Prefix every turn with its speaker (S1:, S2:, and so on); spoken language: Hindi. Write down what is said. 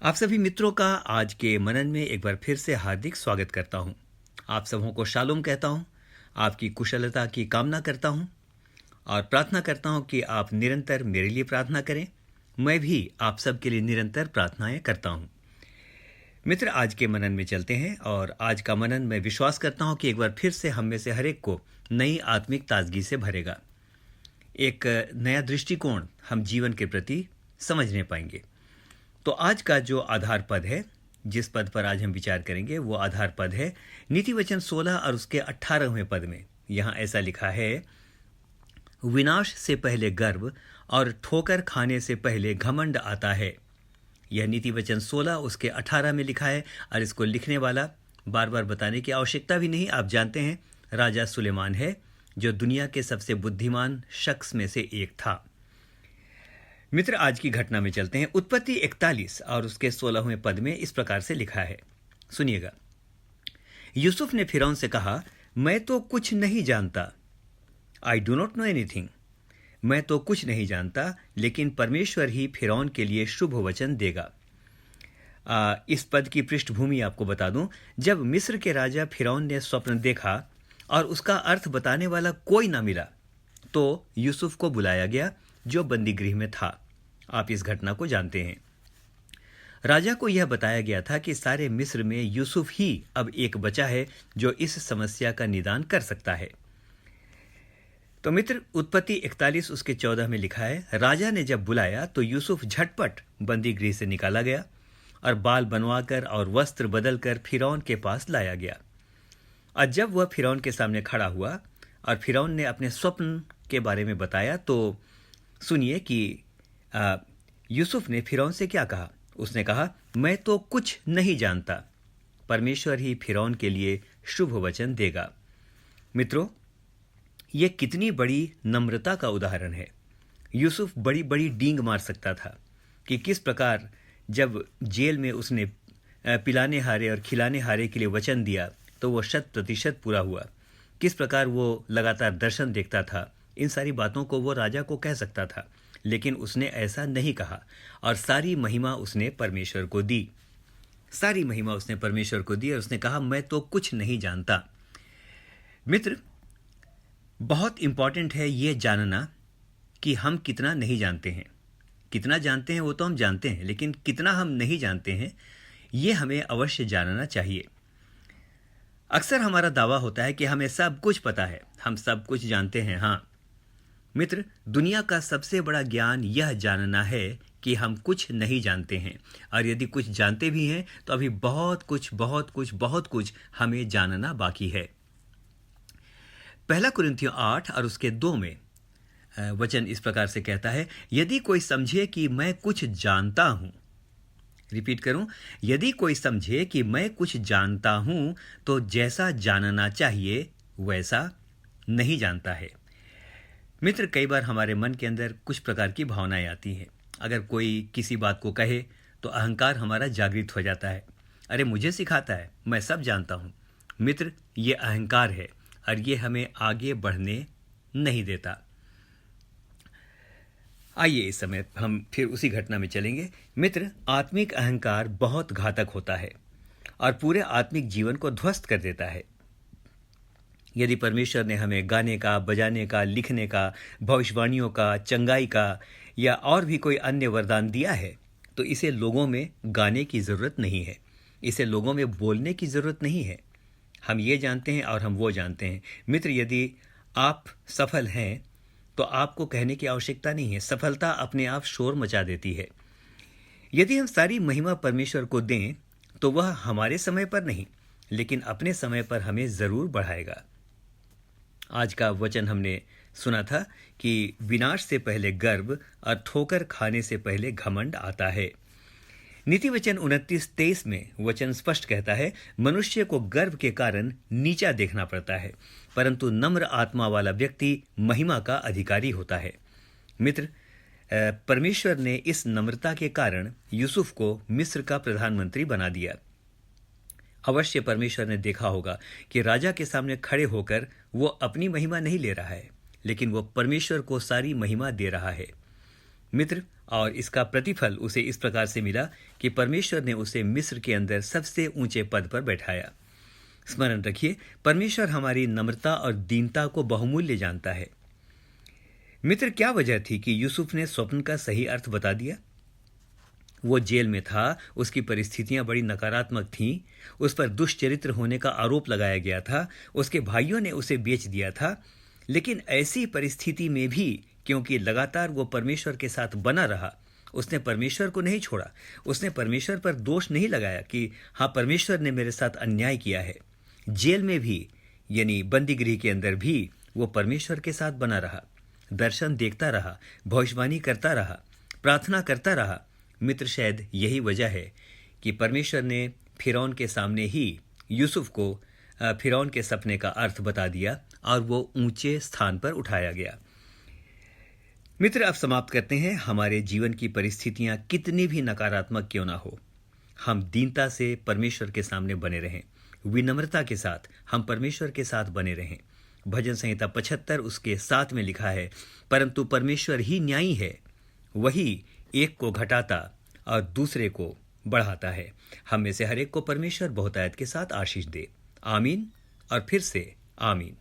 S1: आप सभी मित्रों का आज के मनन में एक बार फिर से हार्दिक स्वागत करता हूं। आप सबों को शालोम कहता हूं, आपकी कुशलता की कामना करता हूं और प्रार्थना करता हूं कि आप निरंतर मेरे लिए प्रार्थना करें। मैं भी आप सब के लिए निरंतर प्रार्थनाएं करता हूं। मित्र, आज के मनन में चलते हैं और आज का मनन मैं विश्वास करता हूं कि एक बार फिर से हम में से हर एक को नई आत्मिक ताजगी से भरेगा। एक नया दृष्टिकोण हम जीवन के प्रति समझने पाएंगे। तो आज का जो आधार पद है, जिस पद पर आज हम विचार करेंगे, वो आधार पद है नीति वचन 16 और उसके 18वें पद में। यहाँ ऐसा लिखा है, विनाश से पहले गर्व और ठोकर खाने से पहले घमंड आता है। यह नीति वचन 16 उसके 18 में लिखा है और इसको लिखने वाला बार बार बताने की आवश्यकता भी नहीं, आप जानते हैं, राजा सुलेमान है, जो दुनिया के सबसे बुद्धिमान शख्स में से एक था। मित्र, आज की घटना में चलते हैं। उत्पत्ति 41 और उसके 16वें पद में इस प्रकार से लिखा है, सुनिएगा। यूसुफ ने फिरौन से कहा, मैं तो कुछ नहीं जानता, I do not know anything. मैं तो कुछ नहीं जानता, लेकिन परमेश्वर ही फिरौन के लिए शुभ वचन देगा। इस पद की पृष्ठभूमि आपको बता दूं। जब मिस्र के राजा फिरौन ने स्वप्न देखा और उसका अर्थ बताने वाला कोई ना मिला, तो यूसुफ को बुलाया गया, जो बंदी गृह में था। आप इस घटना को जानते हैं। राजा को यह बताया गया था कि सारे मिस्र में यूसुफ ही अब एक बचा है जो इस समस्या का निदान कर सकता है। तो मित्र, उत्पत्ति 41 उसके 14 में लिखा है, राजा ने जब बुलाया तो यूसुफ झटपट बंदी गृह से निकाला गया और बाल बनवाकर और वस्त्र बदलकर फिरौन के पास लाया गया। और जब वह फिरौन के सामने खड़ा हुआ और फिरौन ने अपने स्वप्न के बारे में बताया, तो सुनिए कि यूसुफ ने फिरौन से क्या कहा। उसने कहा, मैं तो कुछ नहीं जानता, परमेश्वर ही फिरौन के लिए शुभ वचन देगा। मित्रों, यह कितनी बड़ी नम्रता का उदाहरण है। यूसुफ बड़ी बड़ी डींग मार सकता था कि किस प्रकार जब जेल में उसने पिलाने हारे और खिलाने हारे के लिए वचन दिया तो वो 100% पूरा हुआ। किस प्रकार वो लगातार दर्शन देखता था, इन सारी बातों को वो राजा को कह सकता था, लेकिन उसने ऐसा नहीं कहा और सारी महिमा उसने परमेश्वर को दी। सारी महिमा उसने परमेश्वर को दी और उसने कहा, मैं तो कुछ नहीं जानता। मित्र, बहुत इंपॉर्टेंट है ये जानना कि हम कितना नहीं जानते हैं। कितना जानते हैं वो तो हम जानते हैं, लेकिन कितना हम नहीं जानते हैं ये हमें अवश्य जानना चाहिए। अक्सर हमारा दावा होता है कि हमें सब कुछ पता है, हम सब कुछ जानते हैं। हाँ मित्र, दुनिया का सबसे बड़ा ज्ञान यह जानना है कि हम कुछ नहीं जानते हैं, और यदि कुछ जानते भी हैं तो अभी बहुत कुछ हमें जानना बाकी है। पहला कुरिन्थियों 8 और उसके 2 में वचन इस प्रकार से कहता है, यदि कोई समझे कि मैं कुछ जानता हूं, रिपीट करूं, यदि कोई समझे कि मैं कुछ जानता हूं तो जैसा जानना चाहिए वैसा नहीं जानता है। मित्र, कई बार हमारे मन के अंदर कुछ प्रकार की भावनाएं आती हैं। अगर कोई किसी बात को कहे तो अहंकार हमारा जागृत हो जाता है। अरे मुझे सिखाता है, मैं सब जानता हूं। मित्र, ये अहंकार है और ये हमें आगे बढ़ने नहीं देता। आइए इस समय हम फिर उसी घटना में चलेंगे। मित्र, आत्मिक अहंकार बहुत घातक होता है और पूरे आत्मिक जीवन को ध्वस्त कर देता है। यदि परमेश्वर ने हमें गाने का, बजाने का, लिखने का, भविष्यवाणियों का, चंगाई का या और भी कोई अन्य वरदान दिया है, तो इसे लोगों में गाने की ज़रूरत नहीं है, इसे लोगों में बोलने की ज़रूरत नहीं है। हम ये जानते हैं और हम वो जानते हैं। मित्र, यदि आप सफल हैं तो आपको कहने की आवश्यकता नहीं है। सफलता अपने आप शोर मचा देती है। यदि हम सारी महिमा परमेश्वर को दें तो वह हमारे समय पर नहीं, लेकिन अपने समय पर हमें ज़रूर बढ़ाएगा। आज का वचन हमने सुना था कि विनाश से पहले गर्व और ठोकर खाने से पहले घमंड आता है। नीति वचन 29-23 में वचन स्पष्ट कहता है, मनुष्य को गर्व के कारण नीचा देखना पड़ता है, परंतु नम्र आत्मा वाला व्यक्ति महिमा का अधिकारी होता है। मित्र, परमेश्वर ने इस नम्रता के कारण यूसुफ को मिस्र का प्रधानमंत्री बना दिया। अवश्य परमेश्वर ने देखा होगा कि राजा के सामने खड़े होकर वो अपनी महिमा नहीं ले रहा है, लेकिन वो परमेश्वर को सारी महिमा दे रहा है। मित्र, और इसका प्रतिफल उसे इस प्रकार से मिला कि परमेश्वर ने उसे मिस्र के अंदर सबसे ऊंचे पद पर बैठाया। स्मरण रखिए, परमेश्वर हमारी नम्रता और दीनता को बहुमूल्य जानता है। मित्र, क्या वजह थी कि यूसुफ ने स्वप्न का सही अर्थ बता दिया? वो जेल में था, उसकी परिस्थितियां बड़ी नकारात्मक थीं, उस पर दुष्चरित्र होने का आरोप लगाया गया था, उसके भाइयों ने उसे बेच दिया था। लेकिन ऐसी परिस्थिति में भी क्योंकि लगातार वो परमेश्वर के साथ बना रहा, उसने परमेश्वर को नहीं छोड़ा। उसने परमेश्वर पर दोष नहीं लगाया कि हाँ, परमेश्वर ने मेरे साथ अन्याय किया है। जेल में भी, यानी बंदीगृह के अंदर भी, वो परमेश्वर के साथ बना रहा, दर्शन देखता रहा, भविष्यवाणी करता रहा, प्रार्थना करता रहा। मित्र, शायद यही वजह है कि परमेश्वर ने फिरौन के सामने ही यूसुफ को फिरौन के सपने का अर्थ बता दिया और वो ऊंचे स्थान पर उठाया गया। मित्र, अब समाप्त करते हैं। हमारे जीवन की परिस्थितियां कितनी भी नकारात्मक क्यों ना हो, हम दीनता से परमेश्वर के सामने बने रहें, विनम्रता के साथ हम परमेश्वर के साथ बने रहें। भजन संहिता 75 उसके 7 में लिखा है, परंतु परमेश्वर ही न्यायी है, वही एक को घटाता और दूसरे को बढ़ाता है। हम में से हर एक को परमेश्वर बहुतायत के साथ आशीष दे। आमीन और फिर से आमीन।